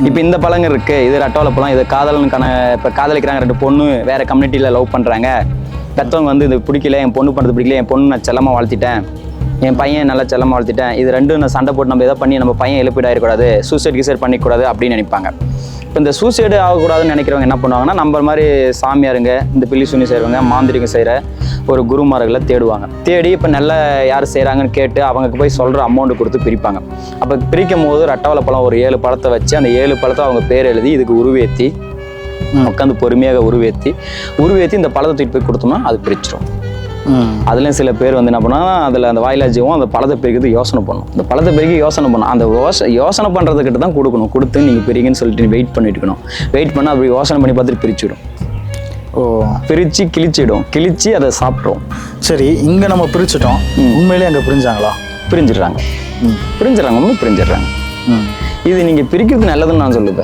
இப்போ இந்த பழங்கள் இருக்கு, இது ரட்டோலை பழம், இது காதலனுக்கான, இப்போ காதலிக்கிறாங்க 2 பொண்ணு வேற கம்யூனிட்டியில் லவ் பண்ணுறாங்க, பெற்றவங்க வந்து இது பிடிக்கல, என் பொண்ணு பண்ணுறது பிடிக்கல, என் பொண்ணு நான் செல்லமாக வாழ்த்திட்டேன், என் பையன் நல்லா செல்லமாக வளர்த்திட்டேன், இது ரெண்டும் நான் சண்டை போட்டு நம்ம எதாவது பண்ணி நம்ம பையன் இழப்பீடாயிடக்கூடாது, சூசைட் பண்ணிக்கூடாது அப்படின்னு நினைப்பாங்க. இப்போ இந்த சூசைடு ஆகக்கூடாதுன்னு நினைக்கிறவங்க என்ன பண்ணுவாங்கன்னா, நம்ம மாதிரி சாமியாருங்க, இந்த பில்லி சுனி செய்கிறவங்க, மாந்திரிகம் செய்கிற ஒரு குருமார்களை தேடுவாங்க. தேடி இப்போ நல்லா யார் செய்கிறாங்கன்னு கேட்டு அவங்களுக்கு போய் சொல்கிற அமௌண்ட்டு கொடுத்து பிரிப்பாங்க. அப்போ பிரிக்கும் போது ரட்டவலை பழம் ஒரு 7 பழத்தை வச்சு அந்த 7 பழத்தை அவங்க பேர் எழுதி இதுக்கு உருவேற்றி உட்காந்து பொறுமையாக உருவேற்றி இந்த பழத்தை தூக்கி போய் கொடுத்தோம்னா அது பிரிச்சிடும். அதுலேயும் சில பேர் வந்து என்ன பண்ணால் அதில் அந்த வாயிலாஜியும் அந்த பழத்தை பிரிக்கிறது யோசனை பண்ணும். அந்த பழத்தை பிரிக்க யோசனை பண்ணும். அந்த யோசனை பண்ணுறதுக்கிட்ட தான் கொடுக்கணும். கொடுத்து நீங்கள் பிரிங்கன்னு சொல்லிட்டு வெயிட் பண்ணிட்டு இருக்கணும். வெயிட் பண்ணால் அப்படி யோசனை பண்ணி பார்த்துட்டு பிரிச்சுடும். பிரித்து கிழிச்சு அதை சாப்பிட்றோம். சரி, இங்கே நம்ம பிரிச்சுட்டோம், உண்மையிலே அங்கே பிரிஞ்சாங்களா? பிரிஞ்சிடுறாங்க. ஒன்றும் பிரிஞ்சிடுறாங்க. இது நீங்கள் பிரிக்கிறது நல்லதுன்னு நான் சொல்லுவேன்.